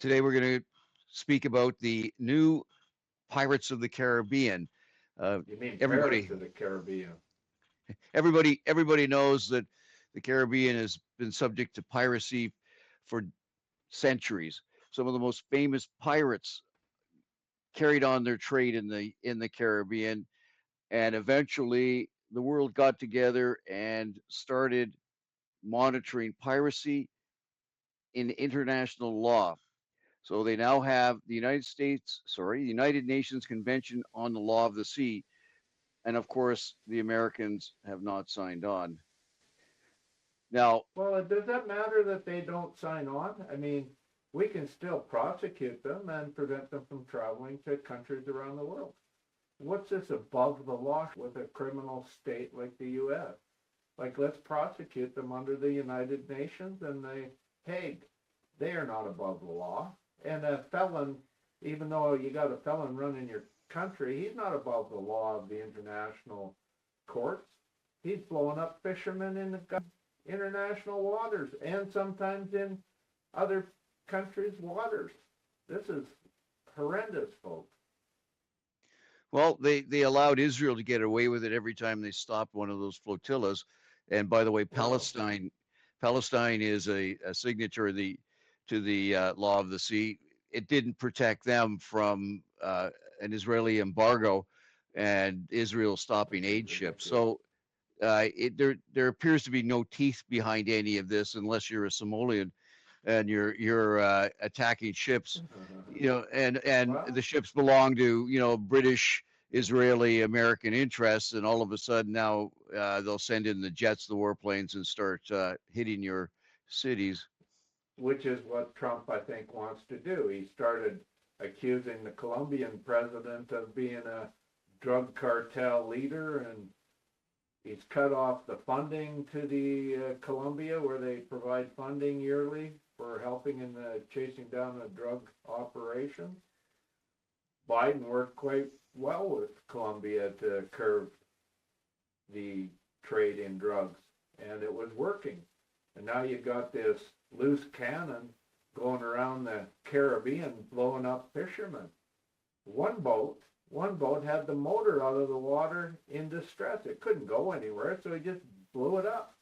Today we're going to speak about the new Pirates of the Caribbean. Uh, You mean Paris everybody, of the Caribbean? everybody knows that the Caribbean has been subject to piracy for centuries. Some of the most famous pirates carried on their trade in the Caribbean, and eventually the world got together and started monitoring piracy in international law. So they now have the United Nations Convention on the Law of the Sea, and of course the Americans have not signed on. Now, Well, does that matter that they don't sign on? I mean, we can still prosecute them and prevent them from traveling to countries around the world. What's this above the law with a criminal state like the U.S.? Like, let's prosecute them under the United Nations and the Hague. They are not above the law. And a felon, even though you got a felon running your country, he's not above the law of the international courts. He's blowing up fishermen in the international waters and sometimes in other countries' waters. This is horrendous, folks. well, they allowed Israel to get away with it every time they stopped one of those flotillas. And by the way, Well, Palestine is a signatory to the law of the sea. It didn't protect them from an Israeli embargo and Israel stopping which is aid ships. ridiculous. So there appears to be no teeth behind any of this unless you're a Somalian and you're attacking ships, and the Well, ships belong to British, Israeli, American interests, and all of a sudden now they'll send in the jets, the warplanes, and start hitting your cities. which is what Trump, I think, wants to do. He started accusing the Colombian president of being a drug cartel leader, and he's cut off the funding to the Colombia, where they provide funding yearly for helping in the chasing down the drug operations. Biden worked quite well with Colombia to curb the trade in drugs, and it was working. And now you got this loose cannon going around the Caribbean blowing up fishermen. One boat, one boat had the motor out of the water in distress. It couldn't go anywhere, so he just blew it up.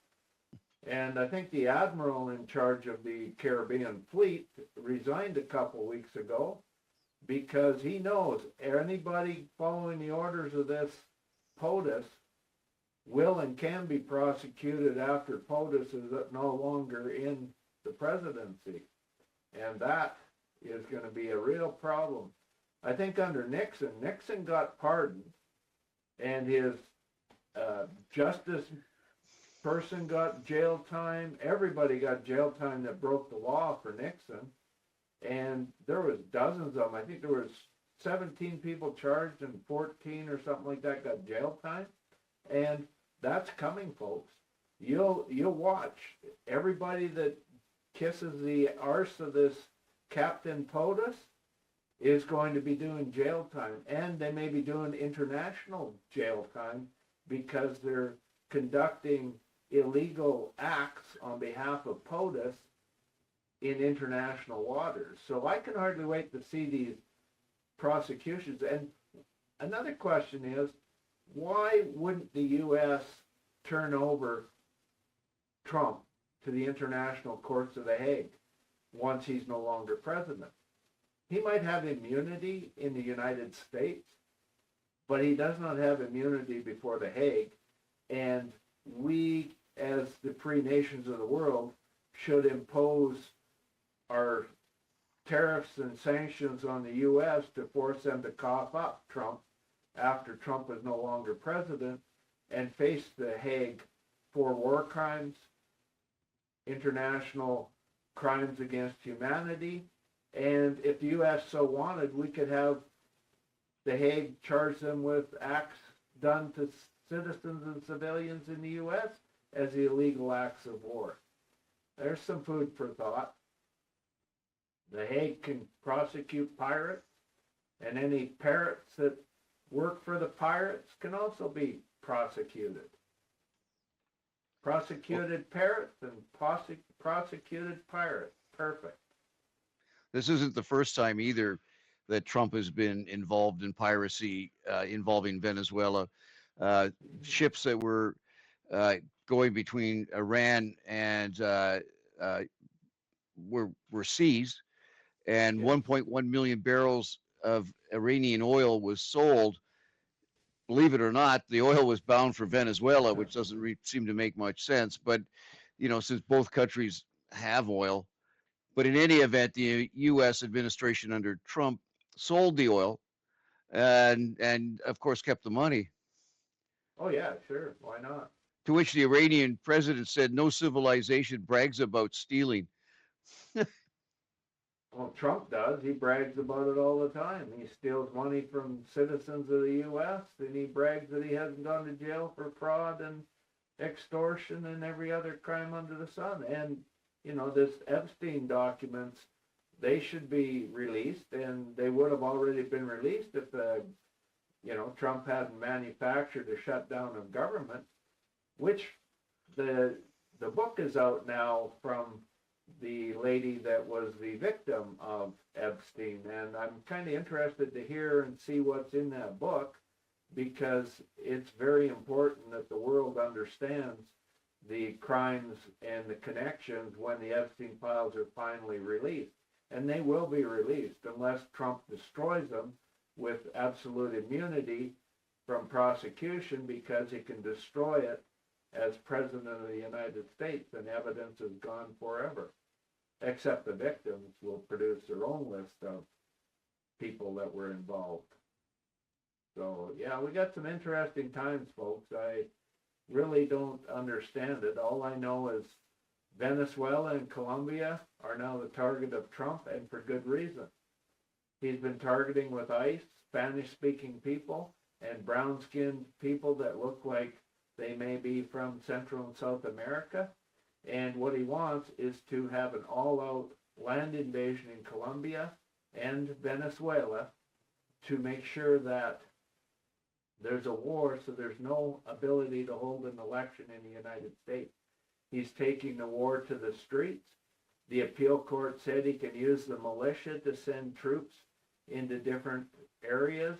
And I think the admiral in charge of the Caribbean fleet resigned a couple weeks ago because he knows anybody following the orders of this POTUS will and can be prosecuted after POTUS is no longer in the presidency. And that is going to be a real problem. I think under Nixon got pardoned, and his justice person got jail time. Everybody got jail time that broke the law for Nixon. And there was dozens of them. I think there was 17 people charged and 14 or something like that got jail time. And that's coming, folks. You'll watch. Everybody that kisses the arse of this Captain POTUS is going to be doing jail time. And they may be doing international jail time because they're conducting illegal acts on behalf of POTUS in international waters. So I can hardly wait to see these prosecutions. And another question is, why wouldn't the U.S. turn over Trump to the international courts of the Hague once he's no longer president? He might have immunity in the United States, but he does not have immunity before the Hague. And we, as the free nations of the world, should impose our tariffs and sanctions on the U.S. to force them to cough up Trump after Trump is no longer president and face the Hague for war crimes, international crimes against humanity. And if the U.S. so wanted, we could have the Hague charge them with acts done to citizens and civilians in the U.S. as illegal acts of war. There's some food for thought. The Hague can prosecute pirates, and any parrots that work for the pirates can also be prosecuted. Prosecuted parrots and prosecuted pirates. Perfect. This isn't the first time either that Trump has been involved in piracy involving Venezuela. Uh, Ships that were uh, going between Iran and uh, were seized, and Yes. 1.1 million barrels of Iranian oil was sold. Believe it or not, the oil was bound for Venezuela, which doesn't seem to make much sense. But since both countries have oil, but in any event, the U.S. administration under Trump sold the oil and of course kept the money. Oh yeah, sure. Why not? To which the Iranian president said, "No civilization brags about stealing." Well, Trump does. He brags about it all the time. He steals money from citizens of the U.S. and he brags that he hasn't gone to jail for fraud and extortion and every other crime under the sun. And this Epstein documents, they should be released, and they would have already been released if Trump hadn't manufactured a shutdown of government, which the book is out now from the lady that was the victim of Epstein, and I'm kind of interested to hear and see what's in that book, because it's very important that the world understands the crimes and the connections when the Epstein files are finally released. And they will be released unless Trump destroys them with absolute immunity from prosecution, because he can destroy it as President of the United States, and evidence is gone forever. Except the victims will produce their own list of people that were involved. So, yeah, we got some interesting times, folks. I really don't understand it. All I know is Venezuela and Colombia are now the target of Trump, and for good reason. He's been targeting with ICE Spanish-speaking people and brown-skinned people that look like they may be from Central and South America. And what he wants is to have an all-out land invasion in Colombia and Venezuela to make sure that there's a war, so there's no ability to hold an election in the United States. He's taking the war to the streets. The appeal court said he can use the militia to send troops into different areas,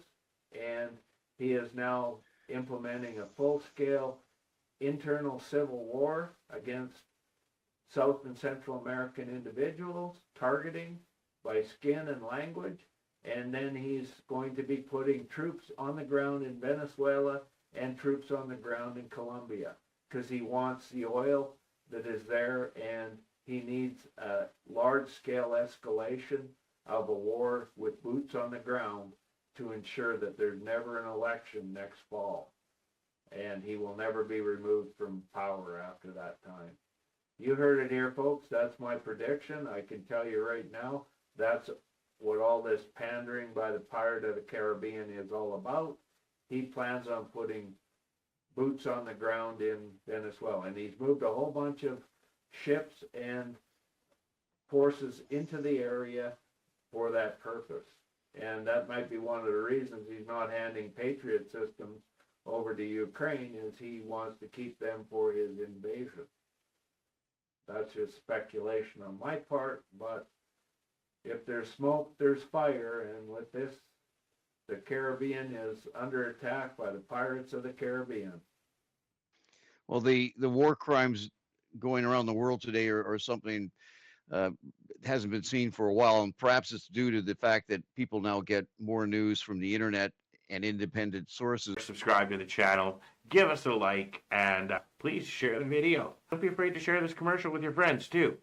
and he is now implementing a full-scale internal civil war against South and Central American individuals, targeting by skin and language. And then he's going to be putting troops on the ground in Venezuela and troops on the ground in Colombia, because he wants the oil that is there, and he needs a large-scale escalation of a war with boots on the ground to ensure that there's never an election next fall, and he will never be removed from power after that time. You heard it here, folks. That's my prediction. I can tell you right now, that's what all this pandering by the Pirate of the Caribbean is all about. He plans on putting boots on the ground in Venezuela, and he's moved a whole bunch of ships and forces into the area for that purpose. And that might be one of the reasons he's not handing Patriot systems over to Ukraine, is he wants to keep them for his invasion. That's just speculation on my part, but if there's smoke, there's fire, and with this, the Caribbean is under attack by the pirates of the Caribbean. Well, the war crimes going around the world today are something hasn't been seen for a while, and perhaps it's due to the fact that people now get more news from the internet and independent sources. Subscribe to the channel, give us a like, and please share the video. Don't be afraid to share this commercial with your friends too.